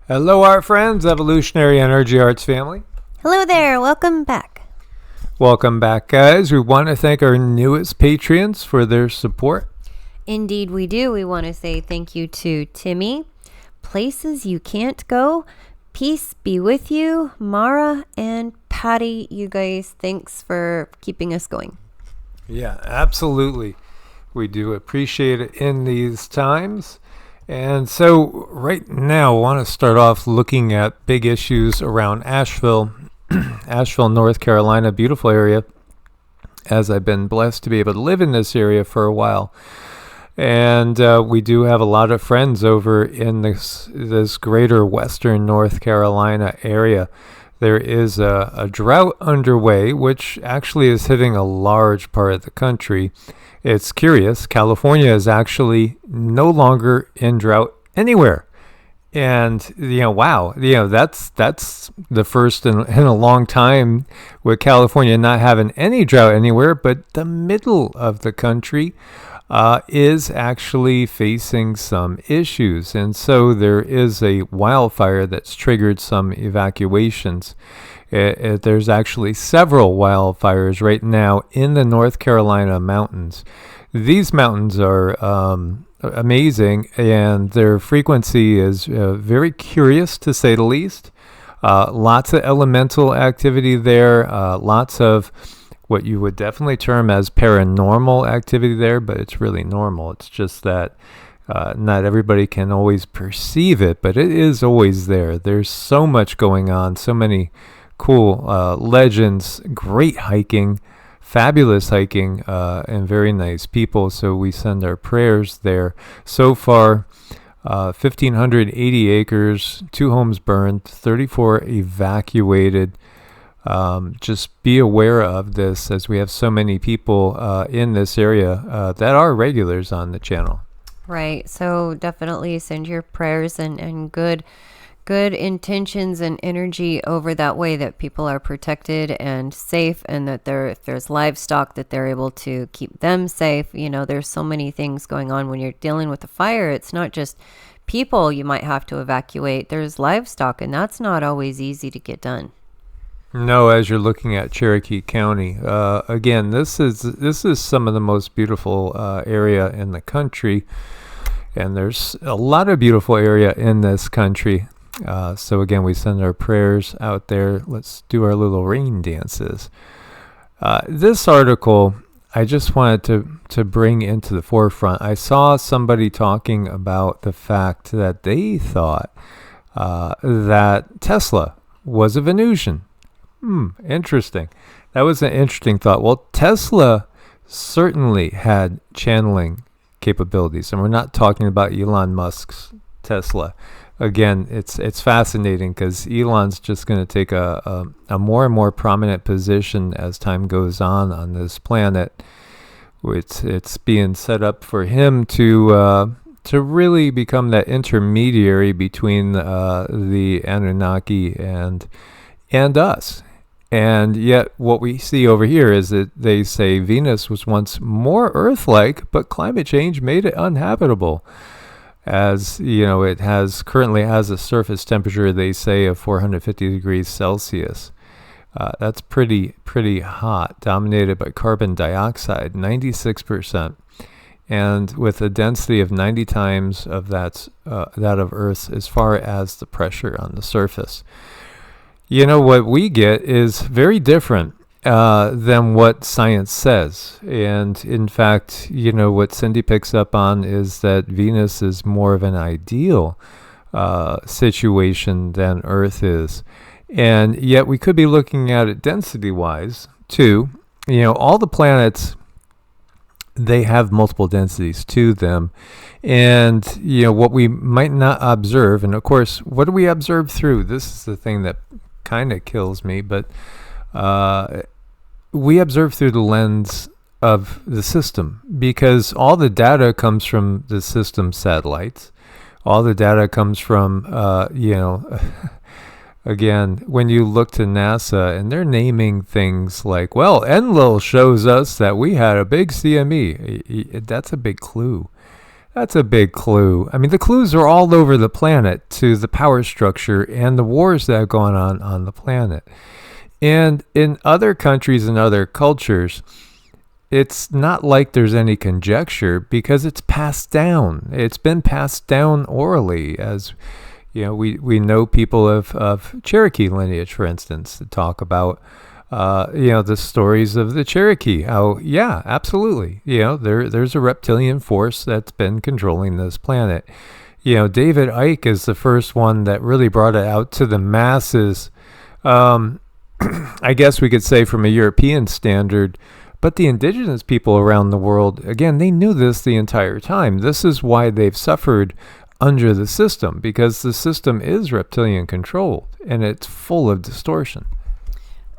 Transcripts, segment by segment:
Hello, art friends, Evolutionary Energy Arts family. Hello there, welcome back. Welcome back, guys. We want to thank our newest patrons for their support. Indeed, we do. We want to say thank you to Timmy, Places You Can't Go, Peace Be With You, Mara, and Patty. You guys, thanks for keeping us going. Yeah, absolutely. We do appreciate it in these times. And so right now, I want to start off looking at big issues around Asheville, Asheville, North Carolina, beautiful area, as I've been blessed to be able to live in this area for a while. And we do have a lot of friends over in this greater western North Carolina area. There is a drought underway, which actually is hitting a large part of the country. It's curious. California is actually no longer in drought anywhere. And, wow, that's the first in a long time with California not having any drought anywhere, but the middle of the country is actually facing some issues. And so there is a wildfire that's triggered some evacuations. There's actually several wildfires right now in the North Carolina mountains. These mountains are amazing, and their frequency is very curious, to say the least. Lots of elemental activity there, lots of what you would definitely term as paranormal activity there, but it's really normal. It's just that not everybody can always perceive it, but it is always there. There's so much going on, so many cool legends, great hiking, fabulous hiking, and very nice people. So we send our prayers there. So far, 1,580 acres, 2 homes burned, 34 evacuated. Just be aware of this, as we have so many people in this area that are regulars on the channel. Right, so definitely send your prayers and good intentions and energy over that way, that people are protected and safe, and that if there's livestock, that they're able to keep them safe. There's so many things going on when you're dealing with a fire. It's not just people you might have to evacuate. There's livestock, and that's not always easy to get done. No, as you're looking at Cherokee County, again, this is some of the most beautiful area in the country, and there's a lot of beautiful area in this country. So again, we send our prayers out there. Let's do our little rain dances. This article, I just wanted to bring into the forefront. I saw somebody talking about the fact that they thought that Tesla was a Venusian. Interesting. That was an interesting thought. Well, Tesla certainly had channeling capabilities, and we're not talking about Elon Musk's Tesla. Again, it's fascinating, because Elon's just going to take a more and more prominent position as time goes on this planet. It's being set up for him to really become that intermediary between the Anunnaki and us. And yet what we see over here is that they say Venus was once more Earth-like, but climate change made it uninhabitable. As it currently has a surface temperature, they say, of 450 degrees Celsius. That's pretty hot, dominated by carbon dioxide, 96%, and with a density of 90 times of that of Earth's, as far as the pressure on the surface. What we get is very different than what science says. And in fact, what Cindy picks up on is that Venus is more of an ideal situation than Earth is. And yet we could be looking at it density-wise, too. All the planets, they have multiple densities to them. And, what we might not observe, and of course, what do we observe through? This is the thing that kind of kills me, but we observe through the lens of the system, because all the data comes from the system satellites. All the data comes from, again, when you look to NASA and they're naming things like, well, Enlil shows us that we had a big CME. That's a big clue. That's a big clue. I mean, the clues are all over the planet to the power structure and the wars that have gone on the planet. And in other countries and other cultures, it's not like there's any conjecture because it's passed down. It's been passed down orally. As you know, we know people of Cherokee lineage, for instance, that talk about the stories of the Cherokee. How, yeah, absolutely. There's a reptilian force that's been controlling this planet. David Icke is the first one that really brought it out to the masses. I guess we could say from a European standard, but the indigenous people around the world, again, they knew this the entire time. This is why they've suffered under the system, because the system is reptilian controlled and it's full of distortion.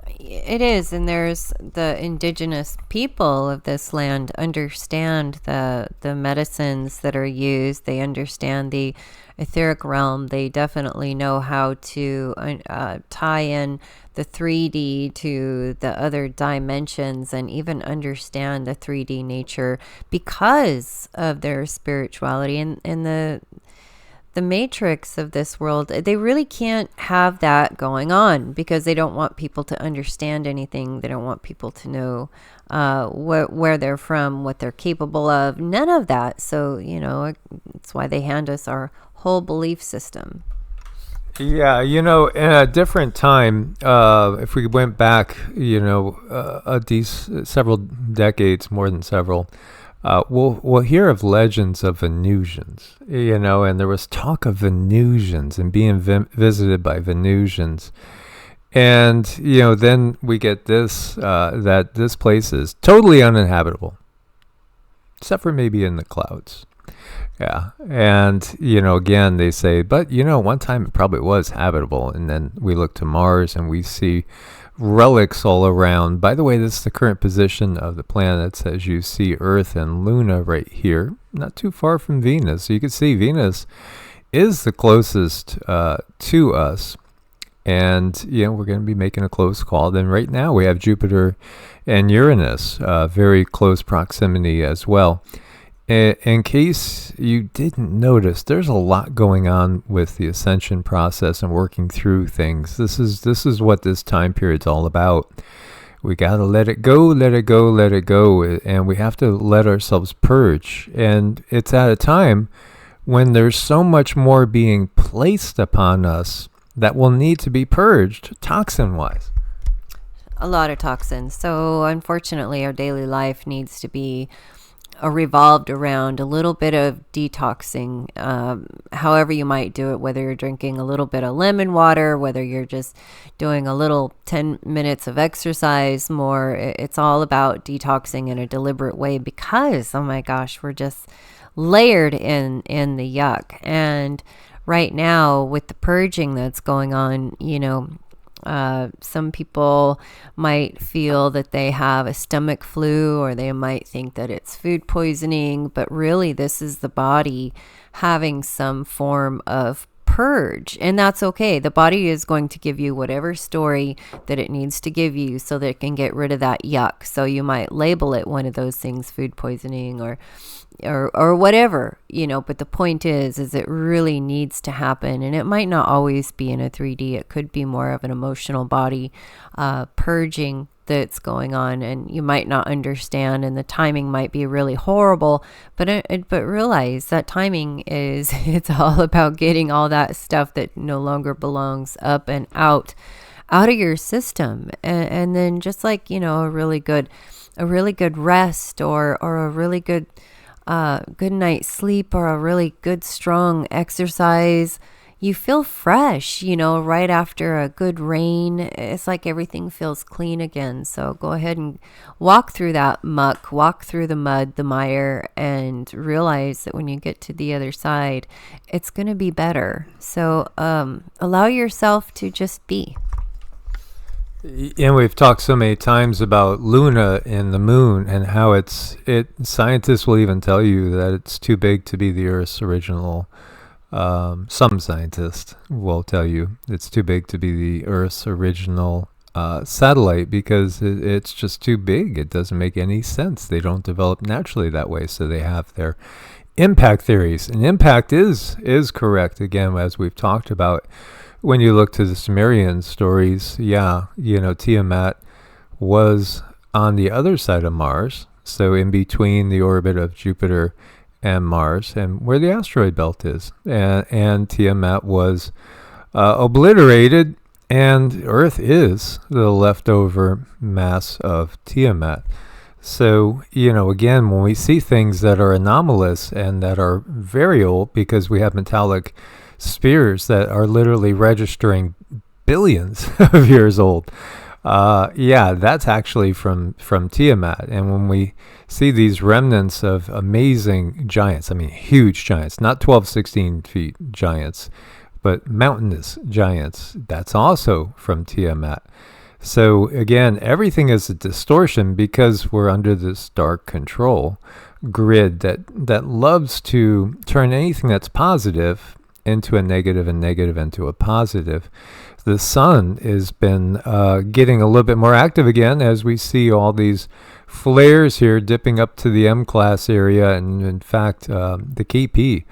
It is, and there's the indigenous people of this land understand the medicines that are used. They understand the etheric realm. They definitely know how to tie in the 3D to the other dimensions and even understand the 3D nature because of their spirituality and the matrix of this world. They really can't have that going on because they don't want people to understand anything. They don't want people to know where they're from, what they're capable of, none of that. So, it's why they hand us our whole belief system. Yeah, in a different time, if we went back, several decades, more than several, we'll hear of legends of Venusians, and there was talk of Venusians and being visited by Venusians. And, then we get this, that this place is totally uninhabitable, except for maybe in the clouds. Yeah. And, again, they say, but, one time it probably was habitable. And then we look to Mars and we see relics all around. By the way, this is the current position of the planets as you see Earth and Luna right here, not too far from Venus. So you can see Venus is the closest to us. And, we're going to be making a close call. Then right now we have Jupiter and Uranus, very close proximity as well. In case you didn't notice, there's a lot going on with the ascension process and working through things. This is what this time period's all about. We got to let it go, let it go, let it go, and we have to let ourselves purge. And it's at a time when there's so much more being placed upon us that will need to be purged toxin-wise. A lot of toxins. So unfortunately, our daily life needs to be revolved around a little bit of detoxing, however you might do it, whether you're drinking a little bit of lemon water, whether you're just doing a little 10 minutes of exercise more. It's all about detoxing in a deliberate way because, oh my gosh, we're just layered in the yuck. And right now with the purging that's going on, some people might feel that they have a stomach flu, or they might think that it's food poisoning, but really this is the body having some form of purge, and that's okay. The body is going to give you whatever story that it needs to give you so that it can get rid of that yuck. So you might label it one of those things, food poisoning or whatever, but the point is it really needs to happen. And it might not always be in a 3D. It could be more of an emotional body purging that's going on, and you might not understand, and the timing might be really horrible, but realize that timing is, it's all about getting all that stuff that no longer belongs up and out of your system. And then just like, a really good rest or a really good night's sleep or a really good strong exercise, you feel fresh, right after a good rain. It's like everything feels clean again. So go ahead and walk through that muck, walk through the mud, the mire, and realize that when you get to the other side, it's going to be better. So allow yourself to just be. And we've talked so many times about Luna and the moon and how scientists will even tell you that it's too big to be the Earth's original. Some scientists will tell you it's too big to be the Earth's original satellite because it's just too big. It doesn't make any sense. They don't develop naturally that way. So they have their impact theories. And impact is correct, again, as we've talked about. When you look to the Sumerian stories, Tiamat was on the other side of Mars, so in between the orbit of Jupiter and Mars, and where the asteroid belt is. And Tiamat was obliterated, and Earth is the leftover mass of Tiamat. So, again, when we see things that are anomalous and that are very old, because we have metallic spheres that are literally registering billions of years old, that's actually from Tiamat. And when we see these remnants of amazing giants, I mean, huge giants, not 12, 16 feet giants, but mountainous giants, that's also from Tiamat. So again, everything is a distortion because we're under this dark control grid that loves to turn anything that's positive into a negative and negative into a positive. The sun has been getting a little bit more active again as we see all these flares here dipping up to the M-class area. And in fact, the KP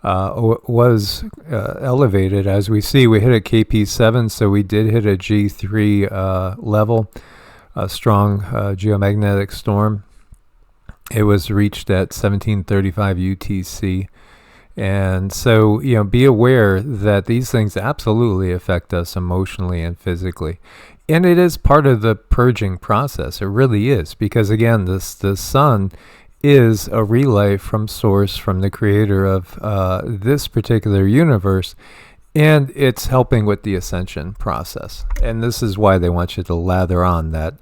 was elevated. As we see, we hit a KP7, so we did hit a G3 level, a strong geomagnetic storm. It was reached at 1735 UTC. And so, be aware that these things absolutely affect us emotionally and physically. And it is part of the purging process. It really is. Because again, the sun is a relay from source, from the creator of this particular universe. And it's helping with the ascension process. And this is why they want you to lather on that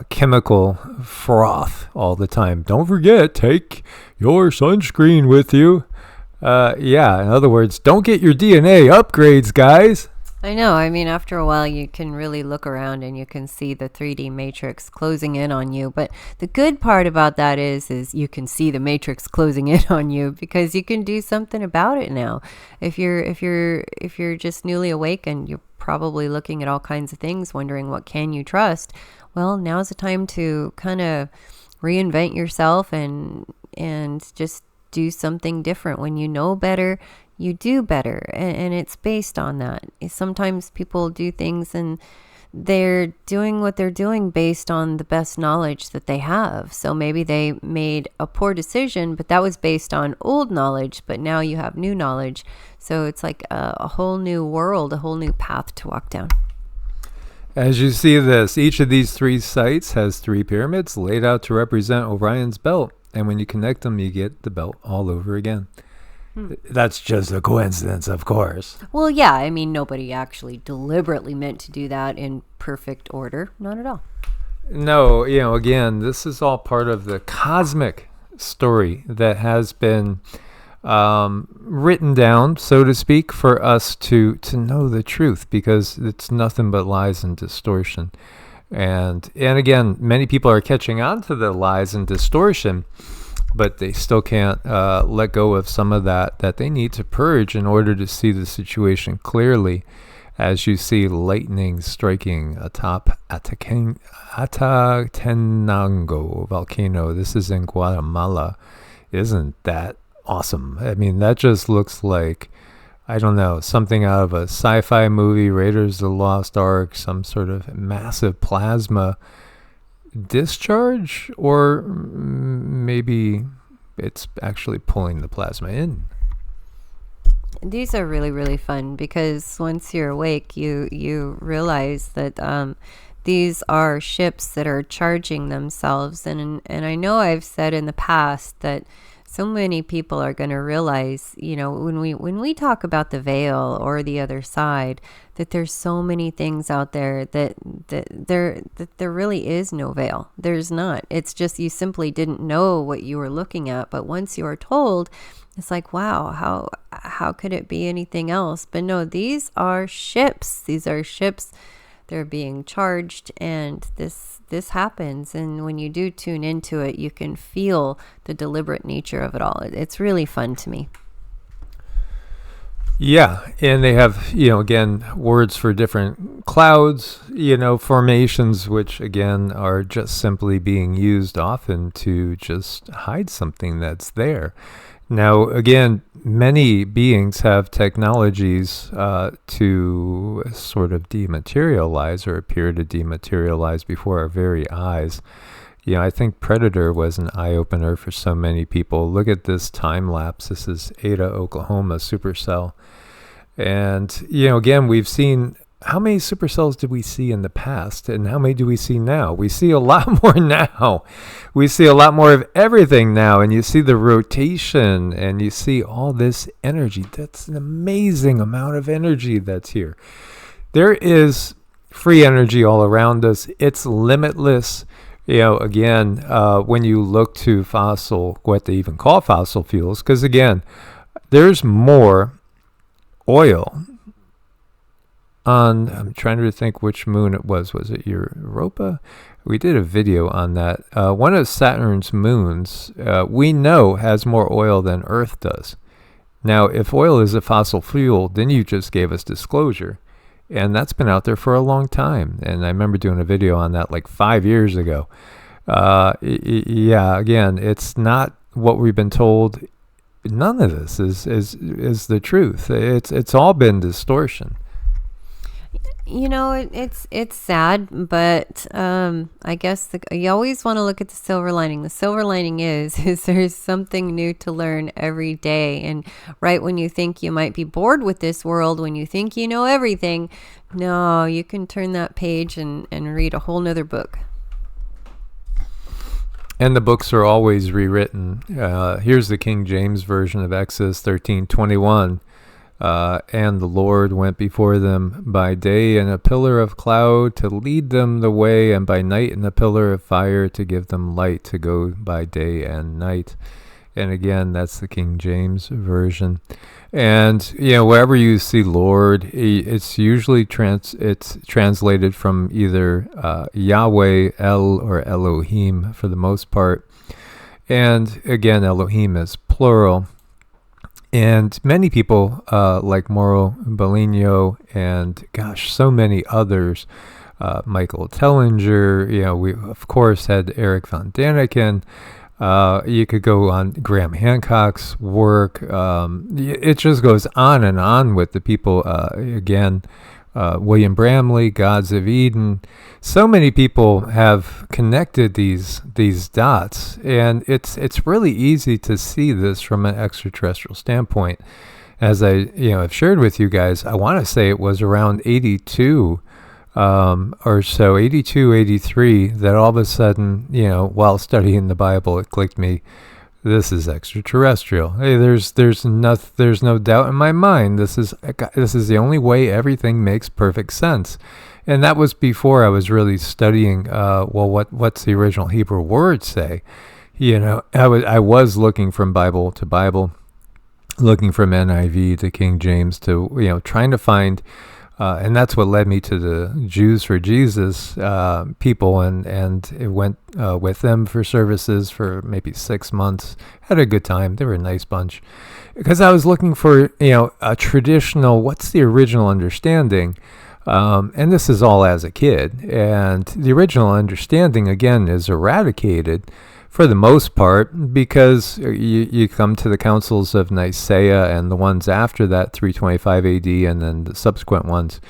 chemical froth all the time. Don't forget, take your sunscreen with you. In other words, don't get your DNA upgrades, guys. I know. I mean, after a while, you can really look around and you can see the 3D matrix closing in on you. But the good part about that is you can see the matrix closing in on you because you can do something about it now. If you're just newly awake and you're probably looking at all kinds of things, wondering what can you trust, well, now's the time to kind of reinvent yourself and just do something different. When you know better, you do better, and it's based on that. Sometimes people do things and they're doing what they're doing based on the best knowledge that they have. So maybe they made a poor decision, but that was based on old knowledge, but now you have new knowledge. So it's like a whole new world, a whole new path to walk down. As you see this, each of these three sites has three pyramids laid out to represent Orion's belt. And when you connect them, you get the belt all over again. That's just a coincidence, of course. Well, yeah, I mean, nobody actually deliberately meant to do that in perfect order. Not at all. No, again, this is all part of the cosmic story that has been written down, so to speak, for us to know the truth, because it's nothing but lies and distortion. And again, many people are catching on to the lies and distortion, but they still can't let go of some of that they need to purge in order to see the situation clearly. As you see lightning striking atop Atatenango volcano. This is in Guatemala. Isn't that awesome? I mean, that just looks like, I don't know, something out of a sci-fi movie, Raiders of the Lost Ark, some sort of massive plasma discharge, or maybe it's actually pulling the plasma in. These are really, really fun because once you're awake, you realize that these are ships that are charging themselves. And I know I've said in the past that so many people are going to realize, when we talk about the veil or the other side, that there's so many things out there that there really is no veil. There's not. It's just you simply didn't know what you were looking at. But once you are told, it's like, wow, how could it be anything else? But no, these are ships. These are ships. They're being charged, and this happens. And when you do tune into it, you can feel the deliberate nature of it all. It's really fun to me. Yeah, and they have, again, words for different clouds, formations, which, again, are just simply being used often to just hide something that's there. Now, again, many beings have technologies to sort of dematerialize or appear to dematerialize before our very eyes. I think Predator was an eye-opener for so many people. Look at this time lapse. This is Ada, Oklahoma supercell. And, again, we've seen, how many supercells did we see in the past? And how many do we see now? We see a lot more now. We see a lot more of everything now. And you see the rotation and you see all this energy. That's an amazing amount of energy that's here. There is free energy all around us. It's limitless. Again, when you look to what they even call fossil fuels, because again, there's more oil on, I'm trying to think which moon it was. Was it Europa? We did a video on that. One of Saturn's moons, we know has more oil than Earth does. Now, if oil is a fossil fuel, then you just gave us disclosure. And that's been out there for a long time. And I remember doing a video on that like 5 years ago. Yeah, again, it's not what we've been told. None of this is the truth. It's all been distortion. It's sad, but I guess you always want to look at the silver lining. The silver lining is there's something new to learn every day. And right when you think you might be bored with this world, when you think you know everything, no, you can turn that page and read a whole nother book. And the books are always rewritten. Here's the King James version of Exodus 13:21. And the Lord went before them by day in a pillar of cloud to lead them the way, and by night in a pillar of fire to give them light to go by day and night. And again, that's the King James version. And, wherever you see Lord, it's usually it's translated from either Yahweh, El, or Elohim for the most part. And again, Elohim is plural. And many people like Mauro Bellino and, so many others, Michael Tellinger, we, of course, had Eric von Daniken. You could go on Graham Hancock's work. It just goes on and on with the people, again, William Bramley, Gods of Eden. So many people have connected these dots, and it's really easy to see this from an extraterrestrial standpoint. As I have shared with you guys, I want to say it was around 82 or so, 82, 83, that all of a sudden, while studying the Bible, it clicked me. This is extraterrestrial. Hey, there's no doubt in my mind. This is the only way everything makes perfect sense. And that was before I was really studying. What's the original Hebrew word say? I was looking from Bible to Bible, looking from NIV to King James to trying to find. And that's what led me to the Jews for Jesus people, and it went with them for services for maybe 6 months. Had a good time. They were a nice bunch. Because I was looking for, a traditional, what's the original understanding? And this is all as a kid. And the original understanding, again, is eradicated for the most part, because you come to the councils of Nicaea and the ones after that, 325 AD, and then the subsequent ones.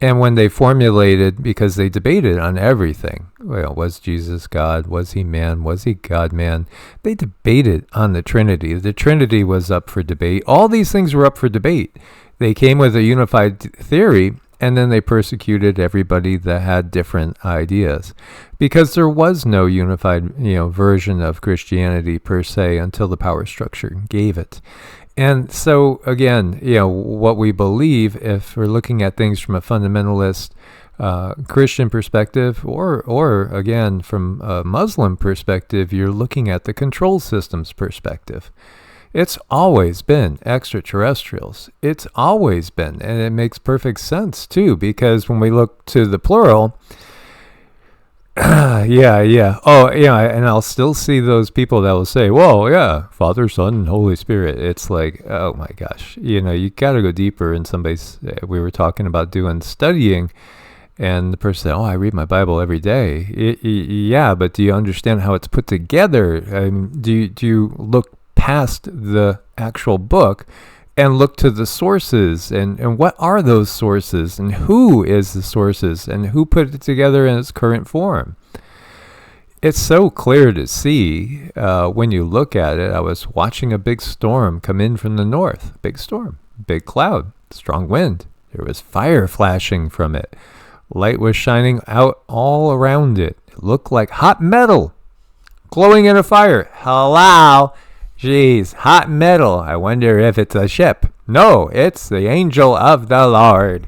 And when they formulated, because they debated on everything, was Jesus God? Was he man? Was he God-man? They debated on the Trinity. The Trinity was up for debate. All these things were up for debate. They came with a unified theory, and then they persecuted everybody that had different ideas, because there was no unified, version of Christianity per se until the power structure gave it. And so again, what we believe, if we're looking at things from a fundamentalist Christian perspective, or again from a Muslim perspective, you're looking at the control systems perspective. It's always been extraterrestrials. It's always been. And it makes perfect sense, too, because when we look to the plural, yeah. Oh, yeah, and I'll still see those people that will say, well, yeah, Father, Son, and Holy Spirit. It's like, oh, my gosh. You got to go deeper. And we were talking about studying, and the person said, oh, I read my Bible every day. Yeah, but do you understand how it's put together? I mean, do you look past the actual book and look to the sources, and what are those sources, and who is the sources, and who put it together in its current form. It's so clear to see when you look at it. I was watching a big storm come in from the north. Big storm, big cloud, strong wind. There was fire flashing from it. Light was shining out all around it. It looked like hot metal glowing in a fire. Hello? Geez, hot metal. I wonder if it's a ship. No, it's the angel of the Lord.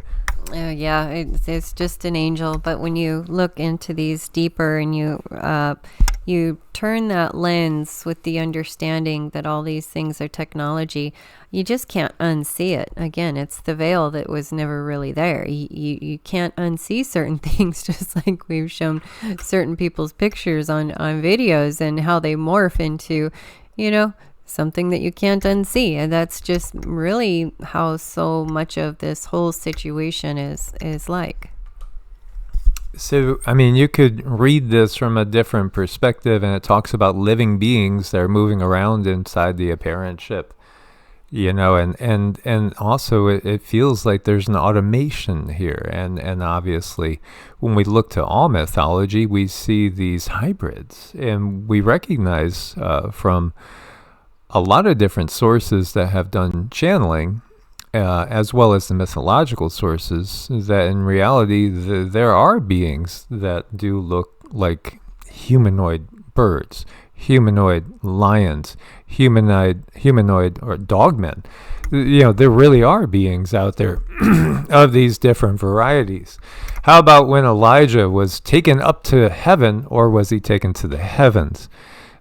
Yeah, it's just an angel. But when you look into these deeper and you turn that lens with the understanding that all these things are technology, you just can't unsee it. Again, it's the veil that was never really there. You can't unsee certain things, just like we've shown certain people's pictures on videos and how they morph into, something that you can't unsee. And that's just really how so much of this whole situation is like. So, you could read this from a different perspective, and it talks about living beings that are moving around inside the apparent ship, and also it feels like there's an automation here. And obviously, when we look to all mythology, we see these hybrids, and we recognize from a lot of different sources that have done channeling, as well as the mythological sources, that in reality there are beings that do look like humanoid birds, humanoid lions, humanoid or dogmen. There really are beings out there of these different varieties. How about when Elijah was taken up to heaven, or was he taken to the heavens?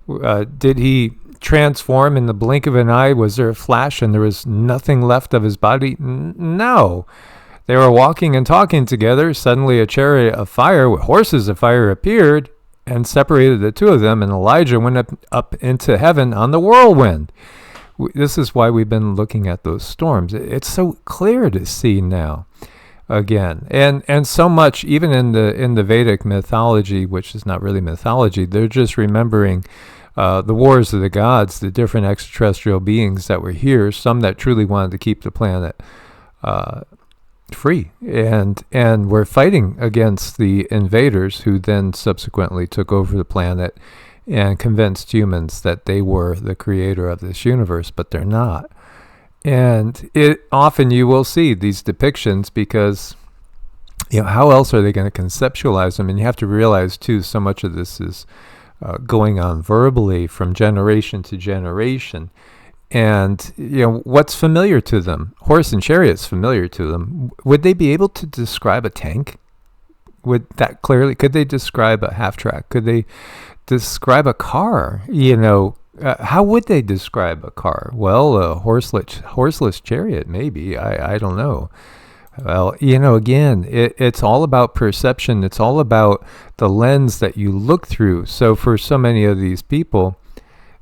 Did he transform in the blink of an eye? Was there a flash and there was nothing left of his body? No. They were walking and talking together. Suddenly a chariot of fire with horses of fire appeared and separated the two of them, and Elijah went up into heaven on the whirlwind. This is why we've been looking at those storms. It's so clear to see now again, and so much even in the Vedic mythology, which is not really mythology. They're just remembering the wars of the gods, the different extraterrestrial beings that were here, some that truly wanted to keep the planet free, and were fighting against the invaders, who then subsequently took over the planet and convinced humans that they were the creator of this universe, but they're not. And often you will see these depictions because, how else are they going to conceptualize them? And you have to realize too, so much of this is going on verbally from generation to generation. And, what's familiar to them? Horse and chariot's familiar to them. Would they be able to describe a tank? Could they describe a half-track? Could they describe a car? How would they describe a car? Well, a horseless chariot, maybe. I don't know. Well, again, it's all about perception. It's all about the lens that you look through. So for so many of these people,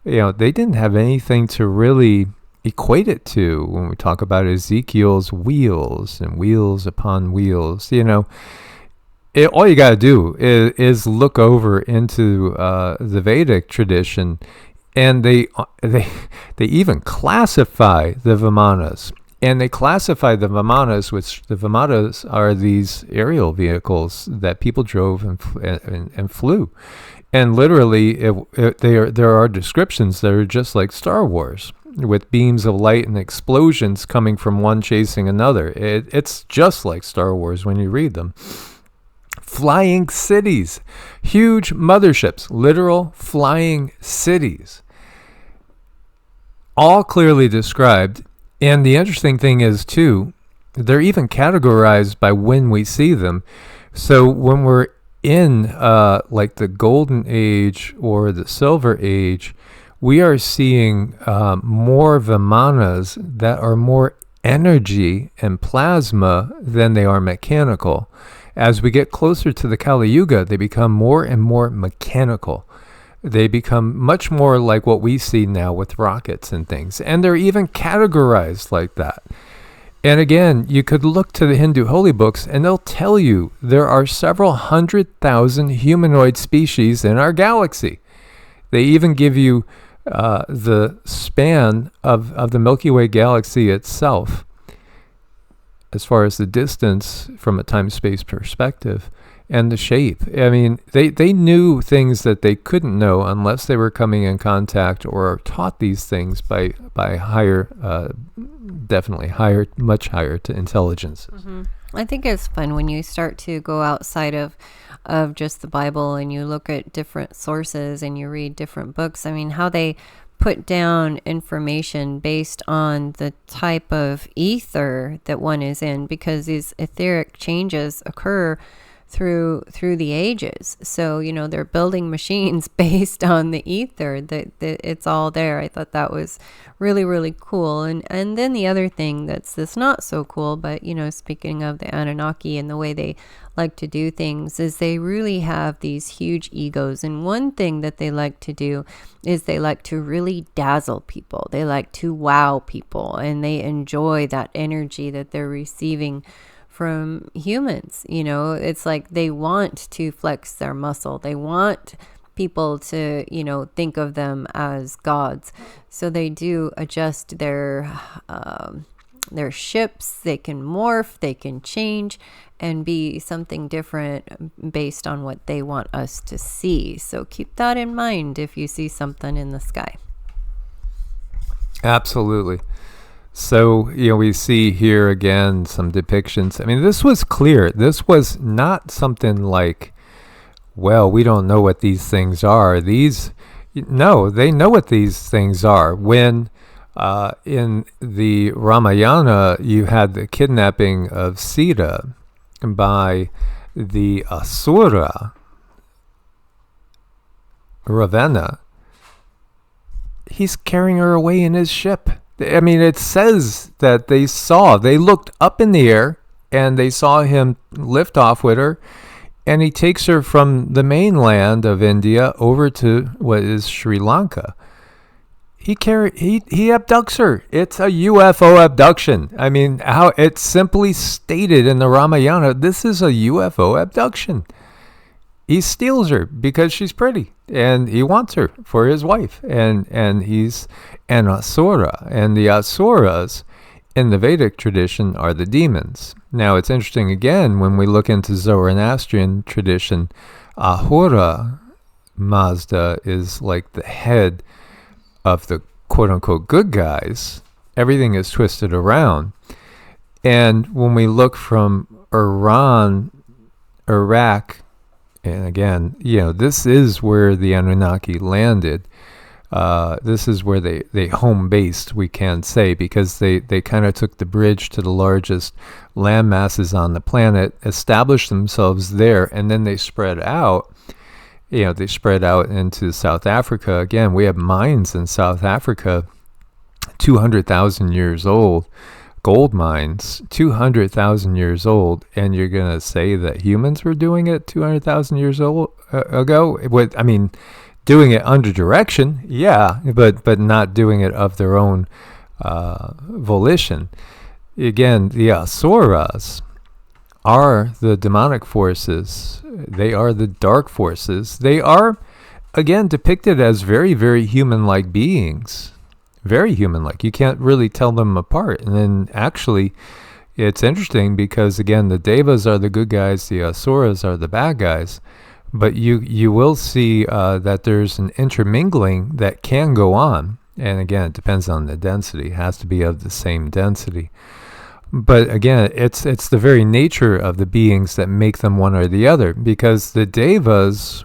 they didn't have anything to really equate it to when we talk about Ezekiel's wheels and wheels upon wheels. All you got to do is look over into the Vedic tradition, and they even classify the Vimanas. And they classify the Vimanas, which the Vimanas are these aerial vehicles that people drove and flew. And literally, there are descriptions that are just like Star Wars, with beams of light and explosions coming from one chasing another. It's just like Star Wars when you read them. Flying cities, huge motherships, literal flying cities, all clearly described. And the interesting thing is, too, they're even categorized by when we see them. So when we're in like the golden age or the silver age, we are seeing more Vimanas that are more energy and plasma than they are mechanical. As we get closer to the Kali Yuga, they become more and more mechanical. They become much more like what we see now with rockets and things. And they're even categorized like that. And again, you could look to the Hindu holy books and they'll tell you there are several 100,000 humanoid species in our galaxy. They even give you the span of the Milky Way galaxy itself, as far as the distance from a time-space perspective, and the shape. I mean, they knew things that they couldn't know unless they were coming in contact or taught these things by higher, definitely higher, much higher to intelligences. Mm-hmm. I think it's fun when you start to go outside of just the Bible and you look at different sources and you read different books. I mean, how they put down information based on the type of ether that one is in, because these etheric changes occur through the ages. So, they're building machines based on the ether, that it's all there. I thought that was really, really cool. And then the other thing that's not so cool, but, speaking of the Anunnaki and the way they like to do things, is they really have these huge egos. And one thing that they like to do is they like to really dazzle people. They like to wow people, and they enjoy that energy that they're receiving from humans. It's like they want to flex their muscle. They want people to, think of them as gods. So they do adjust their ships. They can morph, they can change and be something different based on what they want us to see. So keep that in mind if you see something in the sky. Absolutely. So, we see here again some depictions. I mean, this was clear. This was not something like, well, we don't know what these things are. No, they know what these things are. When in the Ramayana, you had the kidnapping of Sita by the Asura, Ravana, he's carrying her away in his ship. I mean, it says that they looked up in the air and they saw him lift off with her, and he takes her from the mainland of India over to what is Sri Lanka. He abducts her. It's a UFO abduction. I mean, how it's simply stated in the Ramayana, this is a UFO abduction. He steals her because she's pretty, and he wants her for his wife. And he's an Asura. And the Asuras in the Vedic tradition are the demons. Now, it's interesting, again, when we look into Zoroastrian tradition, Ahura Mazda is like the head of the quote-unquote good guys. Everything is twisted around. And when we look from Iran, Iraq, and again, this is where the Anunnaki landed. This is where they home based, we can say, because they kind of took the bridge to the largest land masses on the planet, established themselves there, and then they spread out. They spread out into South Africa. Again, we have mines in South Africa, 200,000 years old. Gold mines, 200,000 years old, and you're going to say that humans were doing it 200,000 years ago? Doing it under direction, yeah, but not doing it of their own volition. Again, the Asuras are the demonic forces. They are the dark forces. They are, again, depicted as very, very human-like beings. Very human-like. You can't really tell them apart. And then actually, it's interesting because, again, the Devas are the good guys, the Asuras are the bad guys. But you will see that there's an intermingling that can go on. And again, it depends on the density. It has to be of the same density. But again, it's the very nature of the beings that make them one or the other, because the Devas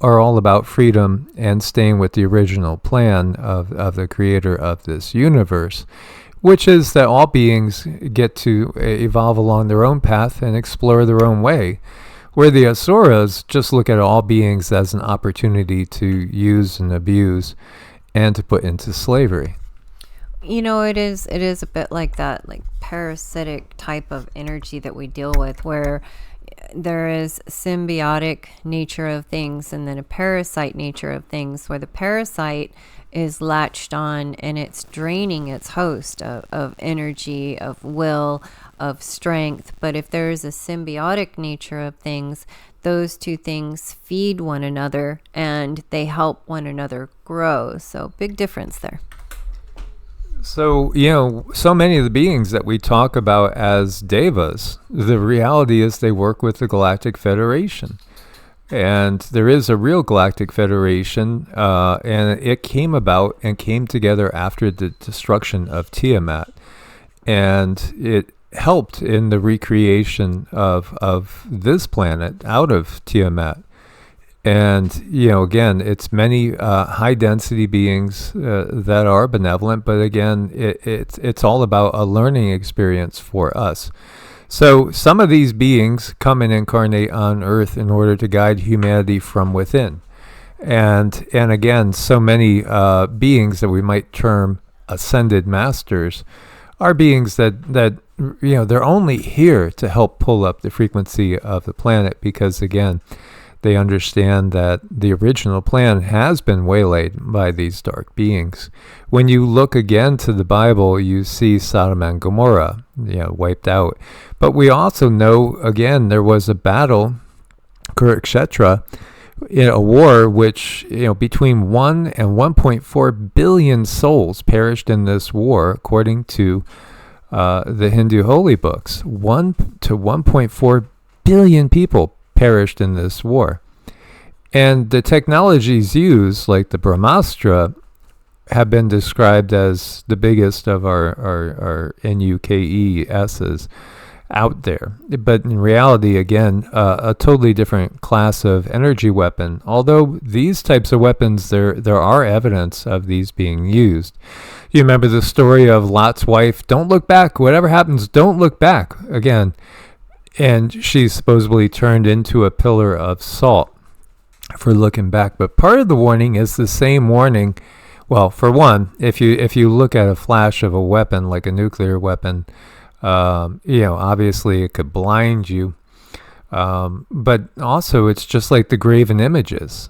are all about freedom and staying with the original plan of the creator of this universe, which is that all beings get to evolve along their own path and explore their own way, where the Asuras just look at all beings as an opportunity to use and abuse and to put into slavery. It is a bit like that, like parasitic type of energy that we deal with, where there is symbiotic nature of things and then a parasite nature of things, where the parasite is latched on and it's draining its host of energy, of will, of strength. But if there is a symbiotic nature of things, those two things feed one another and they help one another grow. So big difference there. So, so many of the beings that we talk about as devas, the reality is they work with the Galactic Federation. And there is a real Galactic Federation, and it came about and came together after the destruction of Tiamat. And it helped in the recreation of this planet out of Tiamat. And, again, it's many high density beings that are benevolent, but again, it's all about a learning experience for us. So some of these beings come and incarnate on Earth in order to guide humanity from within. And again, so many beings that we might term ascended masters are beings that they're only here to help pull up the frequency of the planet because, again, they understand that the original plan has been waylaid by these dark beings. When you look again to the Bible, you see Sodom and Gomorrah, wiped out. But we also know, again, there was a battle, Kurukshetra, in a war which, between 1 and 1.4 billion souls perished in this war, according to the Hindu holy books. 1 to 1.4 billion people perished in this war. And the technologies used, like the Brahmastra, have been described as the biggest of our NUKESs out there. But in reality, again, a totally different class of energy weapon. Although these types of weapons, there are evidence of these being used. You remember the story of Lot's wife, don't look back, whatever happens, don't look back. Again, and she's supposedly turned into a pillar of salt for looking back. But part of the warning is the same warning. Well, for one, if you look at a flash of a weapon like a nuclear weapon, obviously it could blind you. But also, it's just like the graven images.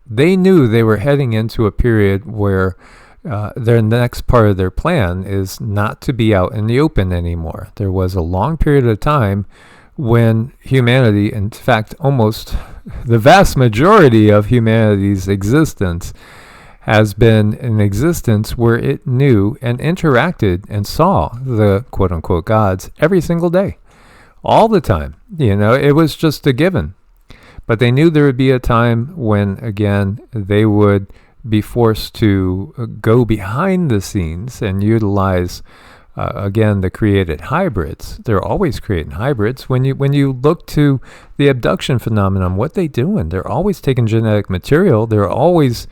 They knew they were heading into a period where their next part of their plan is not to be out in the open anymore. There was a long period of time when humanity, in fact, almost the vast majority of humanity's existence has been an existence where it knew and interacted and saw the quote-unquote gods every single day, all the time. It was just a given. But they knew there would be a time when, again, they would be forced to go behind the scenes and utilize again, the created hybrids. They're always creating hybrids. When you look to the abduction phenomenon, what they doing? They're always taking genetic material. They're always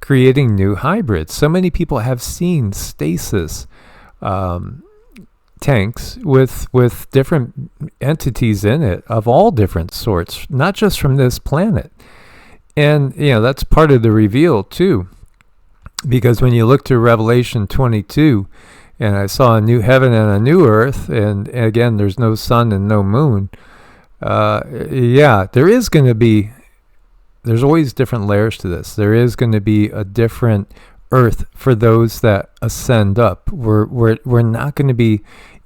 creating new hybrids. So many people have seen stasis tanks with different entities in it of all different sorts, not just from this planet. And that's part of the reveal too, because when you look to Revelation 22. And I saw a new heaven and a new earth, and again, there's no sun and no moon. There's always different layers to this. There is going to be a different earth for those that ascend up. We're not going to be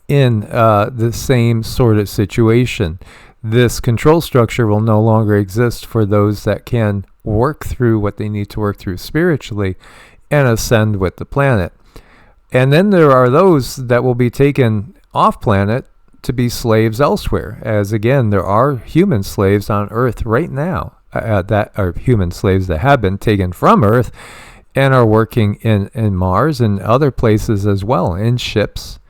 in the same sort of situation. This control structure will no longer exist for those that can work through what they need to work through spiritually and ascend with the planet. And then there are those that will be taken off planet to be slaves elsewhere. As again, there are human slaves on Earth right now that are human slaves that have been taken from Earth and are working in Mars and other places as well, in ships.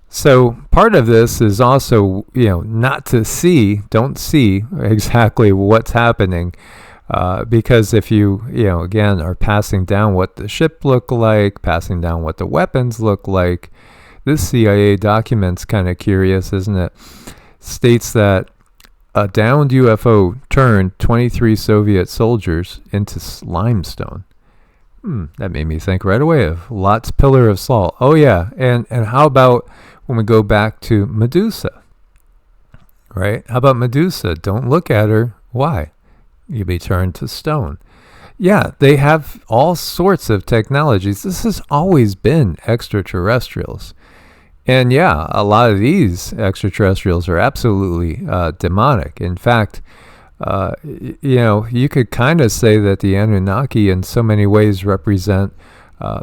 So part of this is also, not to don't see exactly what's happening. Because if you, again, are passing down what the ship looked like, passing down what the weapons look like, this CIA document's kind of curious, isn't it? States that a downed UFO turned 23 Soviet soldiers into limestone. That made me think right away of Lot's pillar of salt. Oh yeah, and how about when we go back to Medusa, right? How about Medusa? Don't look at her. Why? You'll be turned to stone. Yeah, they have all sorts of technologies. This has always been extraterrestrials. And yeah, a lot of these extraterrestrials are absolutely demonic. In fact, you could kind of say that the Anunnaki in so many ways represent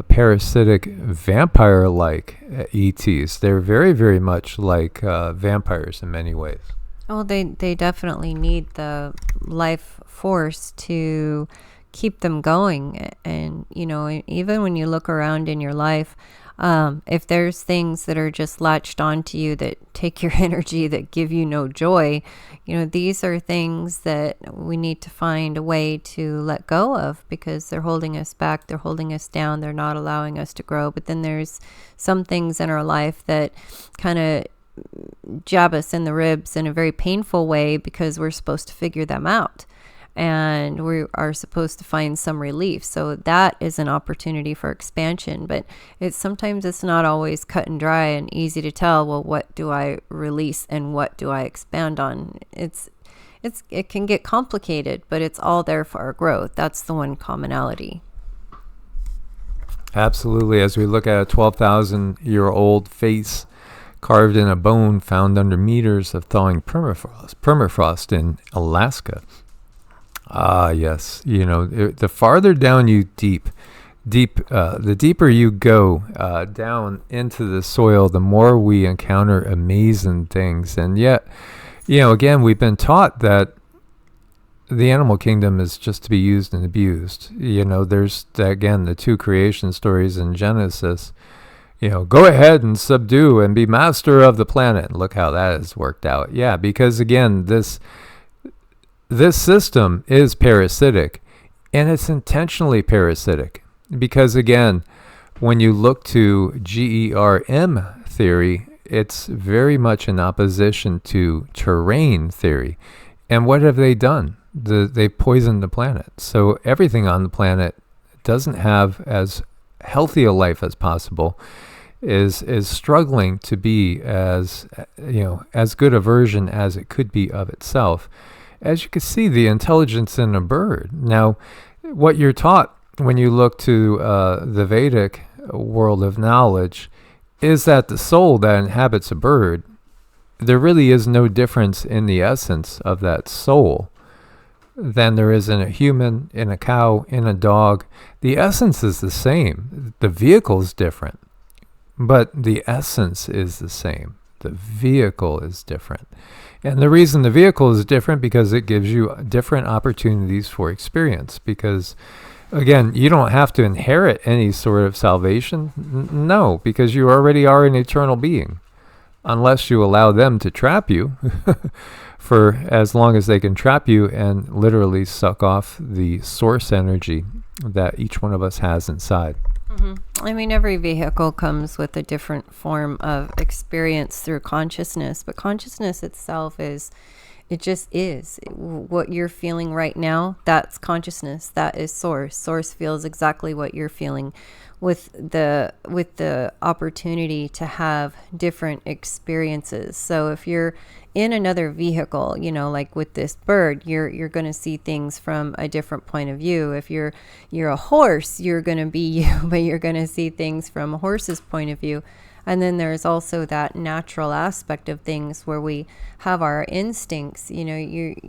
parasitic vampire-like ETs. They're very, very much like vampires in many ways. Well, they definitely need the life force to keep them going. And, even when you look around in your life, if there's things that are just latched onto you that take your energy, that give you no joy, these are things that we need to find a way to let go of, because they're holding us back, they're holding us down, they're not allowing us to grow. But then there's some things in our life that kind of jab us in the ribs in a very painful way, because we're supposed to figure them out. And we are supposed to find some relief. So that is an opportunity for expansion. But sometimes it's not always cut and dry and easy to tell, well, what do I release and what do I expand on? It can get complicated, but it's all there for our growth. That's the one commonality. Absolutely. As we look at a 12,000-year-old face carved in a bone found under meters of thawing permafrost in Alaska. Ah, yes. The farther down you the deeper you go down into the soil, the more we encounter amazing things. And yet, again, we've been taught that the animal kingdom is just to be used and abused. There's, again, the two creation stories in Genesis. Go ahead and subdue and be master of the planet. Look how that has worked out. Yeah, because, again, this system is parasitic, and it's intentionally parasitic, because again, when you look to GERM theory, it's very much in opposition to terrain theory. And what have they done? They poisoned the planet. So everything on the planet doesn't have as healthy a life as possible, is struggling to be as good a version as it could be of itself. As you can see, the intelligence in a bird. Now, what you're taught when you look to the Vedic world of knowledge is that the soul that inhabits a bird, there really is no difference in the essence of that soul than there is in a human, in a cow, in a dog. The essence is the same. The vehicle is different, but the essence is the same. The vehicle is different. And the reason the vehicle is different, because it gives you different opportunities for experience. Because, again, you don't have to inherit any sort of salvation. No, because you already are an eternal being. Unless you allow them to trap you for as long as they can trap you and literally suck off the source energy that each one of us has inside. Mm-hmm. I mean, every vehicle comes with a different form of experience through consciousness, but consciousness itself it just is. What you're feeling right now, that's consciousness. That is source. Source feels exactly what you're feeling, with the opportunity to have different experiences. So if you're in another vehicle, like with this bird, you're going to see things from a different point of view. If you're a horse, you're going to be you, but you're going to see things from a horse's point of view. And then there's also that natural aspect of things where we have our instincts. You're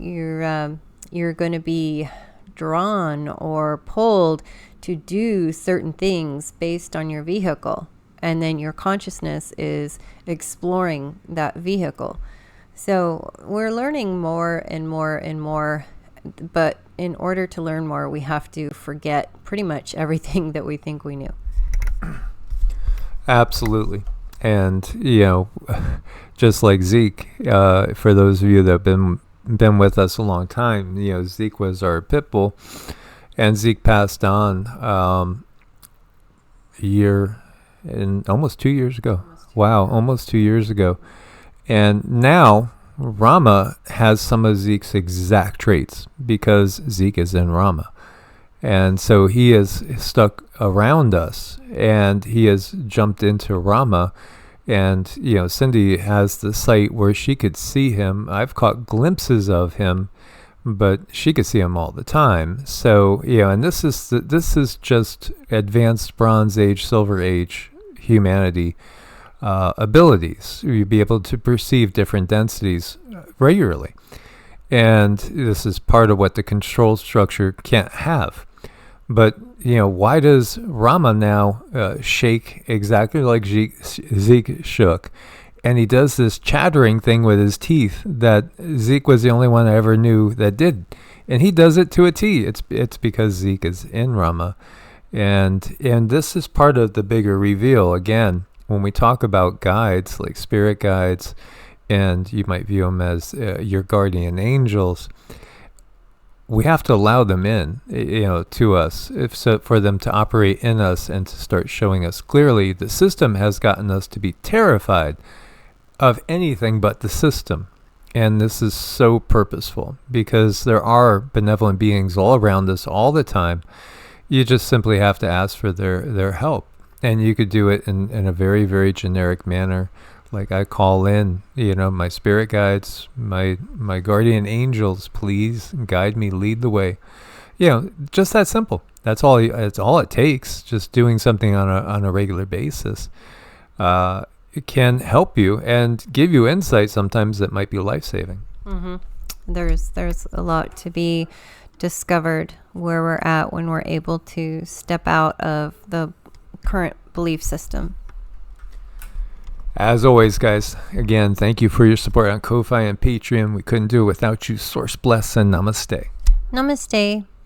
going to be drawn or pulled to do certain things based on your vehicle, and then your consciousness is exploring that vehicle. So we're learning more and more and more, but in order to learn more, we have to forget pretty much everything that we think we knew. Absolutely. And, just like Zeke, for those of you that have been with us a long time, Zeke was our pit bull, and Zeke passed on almost 2 years ago. Wow, almost 2 years ago. And now Rama has some of Zeke's exact traits, because Zeke is in Rama. And so he is stuck around us, and he has jumped into Rama. And, Cindy has the site where she could see him. I've caught glimpses of him, but she could see him all the time. So, and this is just advanced Bronze Age, Silver Age humanity abilities. You'd be able to perceive different densities regularly. And this is part of what the control structure can't have. But, why does Rama now shake exactly like Zeke shook? And he does this chattering thing with his teeth that Zeke was the only one I ever knew that did. And he does it to a T. It's because Zeke is in Rama. And this is part of the bigger reveal. Again, when we talk about guides, like spirit guides, and you might view them as your guardian angels, we have to allow them in, to us, for them to operate in us and to start showing us clearly. The system has gotten us to be terrified of anything but the system. And this is so purposeful because there are benevolent beings all around us all the time. You just simply have to ask for their help. And you could do it in a very, very generic manner. Like I call in, my spirit guides, my guardian angels, please guide me, lead the way. Just that simple. That's all it takes. Just doing something on a regular basis. It can help you and give you insight sometimes that might be life-saving. Mm-hmm. There's a lot to be discovered where we're at when we're able to step out of the current belief system. As always, guys, again, thank you for your support on Ko-Fi and Patreon. We couldn't do it without you. Source bless and namaste. Namaste.